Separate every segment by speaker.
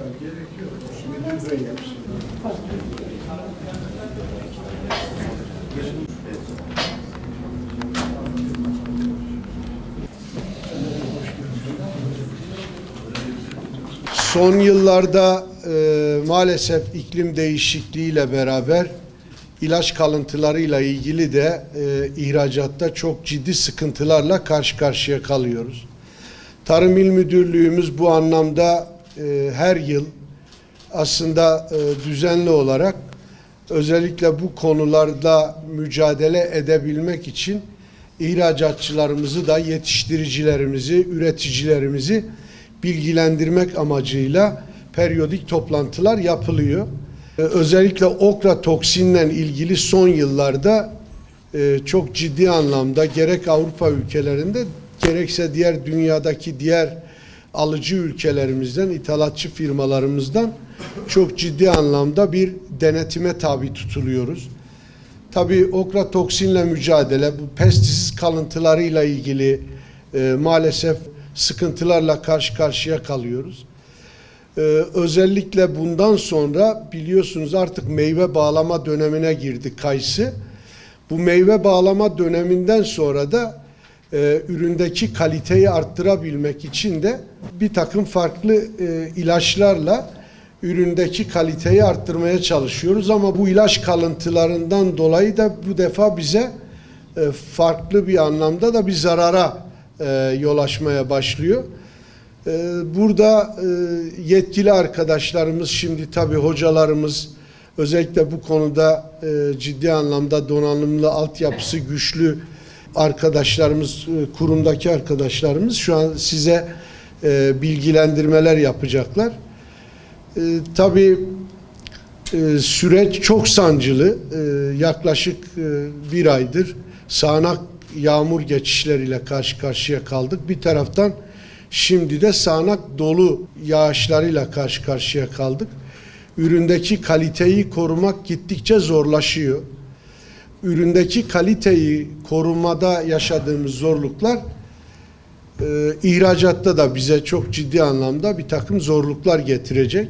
Speaker 1: Gerek yok. Müdür bey yapsın. Son yıllarda maalesef iklim değişikliğiyle beraber ilaç kalıntılarıyla ilgili de ihracatta çok ciddi sıkıntılarla karşı karşıya kalıyoruz. Tarım İl Müdürlüğümüz bu anlamda her yıl aslında düzenli olarak özellikle bu konularda mücadele edebilmek için ihracatçılarımızı da yetiştiricilerimizi, üreticilerimizi bilgilendirmek amacıyla periyodik toplantılar yapılıyor. Özellikle okra toksinle ilgili son yıllarda çok ciddi anlamda gerek Avrupa ülkelerinde gerekse diğer dünyadaki diğer alıcı ülkelerimizden, ithalatçı firmalarımızdan çok ciddi anlamda bir denetime tabi tutuluyoruz. Tabii okra toksinle mücadele, bu pestisit kalıntılarıyla ilgili maalesef sıkıntılarla karşı karşıya kalıyoruz. Özellikle bundan sonra biliyorsunuz artık meyve bağlama dönemine girdi kayısı. Bu meyve bağlama döneminden sonra da üründeki kaliteyi arttırabilmek için de bir takım farklı ilaçlarla üründeki kaliteyi arttırmaya çalışıyoruz. Ama bu ilaç kalıntılarından dolayı da bu defa bize farklı bir anlamda da bir zarara yol açmaya başlıyor. Burada yetkili arkadaşlarımız, şimdi tabii hocalarımız, özellikle bu konuda ciddi anlamda donanımlı, altyapısı güçlü arkadaşlarımız, kurumdaki arkadaşlarımız şu an size bilgilendirmeler yapacaklar. Tabii süreç çok sancılı. Yaklaşık bir aydır sağanak yağmur geçişleriyle karşı karşıya kaldık. Bir taraftan şimdi de sağanak dolu yağışlarıyla karşı karşıya kaldık. Üründeki kaliteyi korumak gittikçe zorlaşıyor. Üründeki kaliteyi korumada yaşadığımız zorluklar ihracatta da bize çok ciddi anlamda bir takım zorluklar getirecek.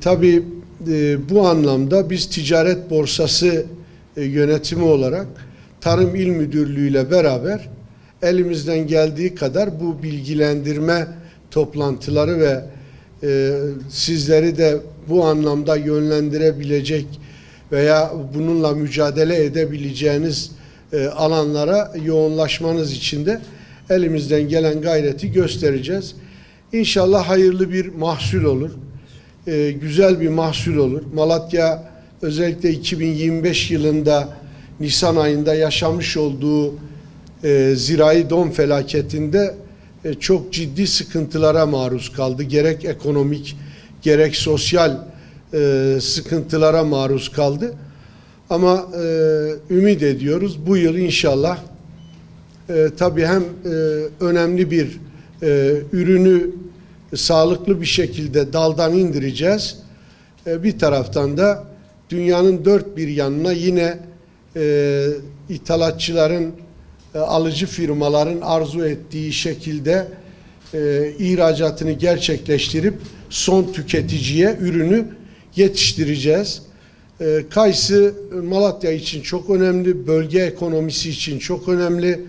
Speaker 1: Tabii bu anlamda biz Ticaret Borsası yönetimi olarak Tarım İl Müdürlüğü ile beraber elimizden geldiği kadar bu bilgilendirme toplantıları ve sizleri de bu anlamda yönlendirebilecek veya bununla mücadele edebileceğiniz alanlara yoğunlaşmanız için de elimizden gelen gayreti göstereceğiz. İnşallah hayırlı bir mahsul olur. Güzel bir mahsul olur. Malatya özellikle 2025 yılında Nisan ayında yaşamış olduğu zirai don felaketinde çok ciddi sıkıntılara maruz kaldı. Gerek ekonomik gerek sosyal sıkıntılara maruz kaldı. Ama ümit ediyoruz bu yıl inşallah tabii hem önemli bir ürünü sağlıklı bir şekilde daldan indireceğiz. Bir taraftan da dünyanın dört bir yanına yine ithalatçıların, alıcı firmaların arzu ettiği şekilde ihracatını gerçekleştirip son tüketiciye ürünü yetiştireceğiz. Kayısı Malatya için çok önemli, bölge ekonomisi için çok önemli.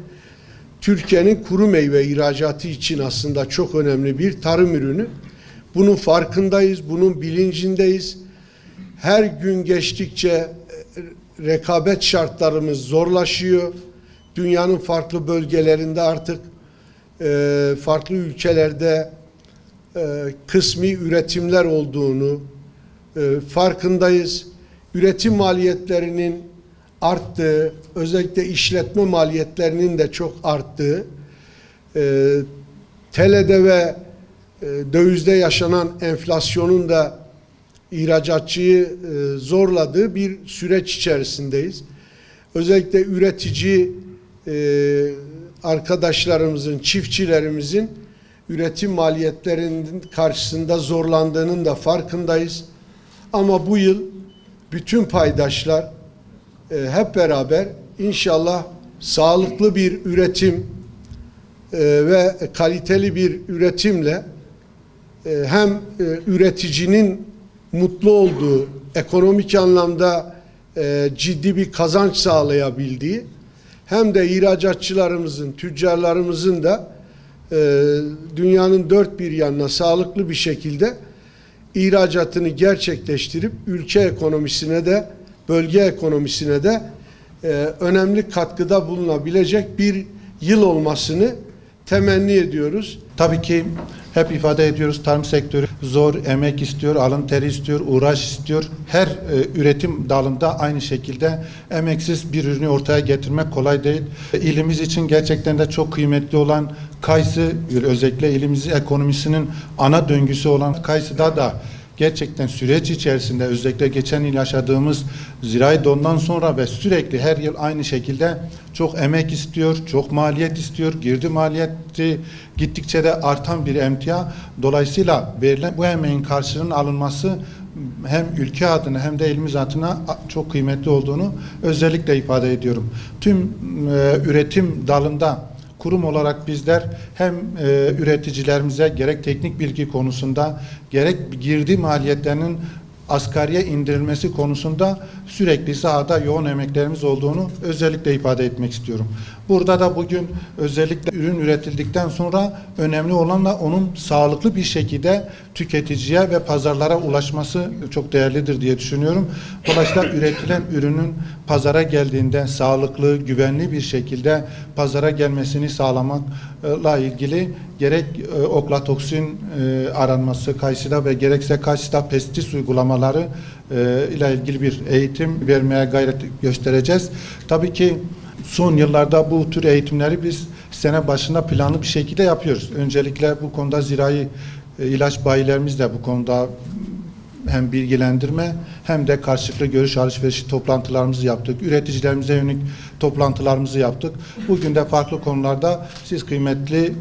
Speaker 1: Türkiye'nin kuru meyve ihracatı için aslında çok önemli bir tarım ürünü. Bunun farkındayız, bunun bilincindeyiz. Her gün geçtikçe rekabet şartlarımız zorlaşıyor. Dünyanın farklı bölgelerinde artık farklı ülkelerde kısmi üretimler olduğunu farkındayız. Üretim maliyetlerinin arttığı, özellikle işletme maliyetlerinin de çok arttığı, TL'de ve dövizde yaşanan enflasyonun da ihracatçıyı zorladığı bir süreç içerisindeyiz. Özellikle üretici arkadaşlarımızın, çiftçilerimizin üretim maliyetlerinin karşısında zorlandığının da farkındayız. Ama bu yıl bütün paydaşlar hep beraber inşallah sağlıklı bir üretim ve kaliteli bir üretimle hem üreticinin mutlu olduğu, ekonomik anlamda ciddi bir kazanç sağlayabildiği, hem de ihracatçılarımızın, tüccarlarımızın da dünyanın dört bir yanına sağlıklı bir şekilde ihracatını gerçekleştirip ülke ekonomisine de, bölge ekonomisine de önemli katkıda bulunabilecek bir yıl olmasını temenni ediyoruz.
Speaker 2: Tabii ki hep ifade ediyoruz, tarım sektörü zor, emek istiyor, alın teri istiyor, uğraş istiyor. Her üretim dalında aynı şekilde emeksiz bir ürünü ortaya getirmek kolay değil. İlimiz için gerçekten de çok kıymetli olan kayısı, özellikle ilimizin ekonomisinin ana döngüsü olan kayısıda da gerçekten süreç içerisinde, özellikle geçen yıl yaşadığımız zirai dondan sonra ve sürekli her yıl aynı şekilde çok emek istiyor, çok maliyet istiyor. Girdi maliyeti gittikçe de artan bir emtia. Dolayısıyla verilen bu emeğin karşılığının alınması hem ülke adına hem de elimiz adına çok kıymetli olduğunu özellikle ifade ediyorum. Tüm üretim dalında kurum olarak bizler hem üreticilerimize gerek teknik bilgi konusunda gerek girdi maliyetlerinin asgariye indirilmesi konusunda sürekli sahada yoğun emeklerimiz olduğunu özellikle ifade etmek istiyorum. Burada da bugün özellikle ürün üretildikten sonra önemli olan da onun sağlıklı bir şekilde tüketiciye ve pazarlara ulaşması çok değerlidir diye düşünüyorum. Dolayısıyla üretilen ürünün pazara geldiğinde sağlıklı, güvenli bir şekilde pazara gelmesini sağlamakla ilgili gerek oklatoksin aranması kayısıda ve gerekse kayısıda pestis uygulamaları ile ilgili bir eğitim vermeye gayret göstereceğiz. Tabii ki son yıllarda bu tür eğitimleri biz sene başında planlı bir şekilde yapıyoruz. Öncelikle bu konuda zirai ilaç bayilerimiz de bu konuda hem bilgilendirme hem de karşılıklı görüş alışverişi toplantılarımızı yaptık. Üreticilerimize yönelik toplantılarımızı yaptık. Bugün de farklı konularda siz kıymetli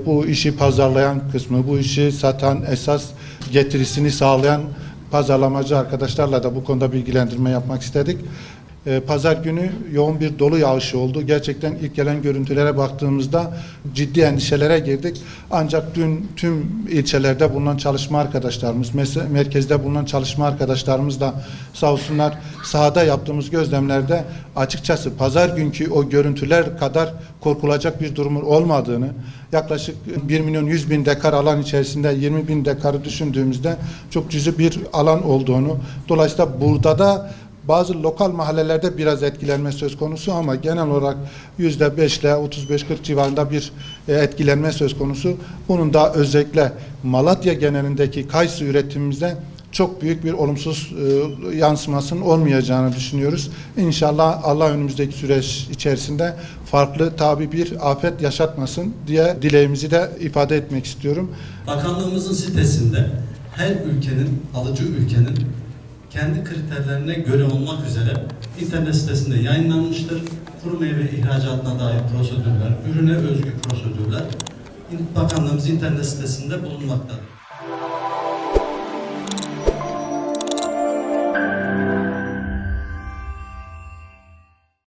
Speaker 2: bu işi pazarlayan kısmı, bu işi satan, esas getirisini sağlayan pazarlamacı arkadaşlarla da bu konuda bilgilendirme yapmak istedik. Pazar günü yoğun bir dolu yağışı oldu. Gerçekten ilk gelen görüntülere baktığımızda ciddi endişelere girdik. Ancak dün tüm ilçelerde bulunan çalışma arkadaşlarımız, merkezde bulunan çalışma arkadaşlarımız da sağ olsunlar sahada yaptığımız gözlemlerde açıkçası pazar günkü o görüntüler kadar korkulacak bir durumun olmadığını, yaklaşık 1.100.000 dekar alan içerisinde 20.000 dekarı düşündüğümüzde çok cüzi bir alan olduğunu, dolayısıyla burada da bazı lokal mahallelerde biraz etkilenme söz konusu ama genel olarak %5 ile 35-40 civarında bir etkilenme söz konusu. Bunun da özellikle Malatya genelindeki kayısı üretimimizde çok büyük bir olumsuz yansımasının olmayacağını düşünüyoruz. İnşallah Allah önümüzdeki süreç içerisinde farklı tabii bir afet yaşatmasın diye dileğimizi de ifade etmek istiyorum.
Speaker 3: Bakanlığımızın sitesinde her ülkenin, alıcı ülkenin kendi kriterlerine göre olmak üzere internet sitesinde yayınlanmıştır. Kuru meyve ihracatına dair prosedürler, ürüne özgü prosedürler Bakanlığımız internet sitesinde bulunmaktadır.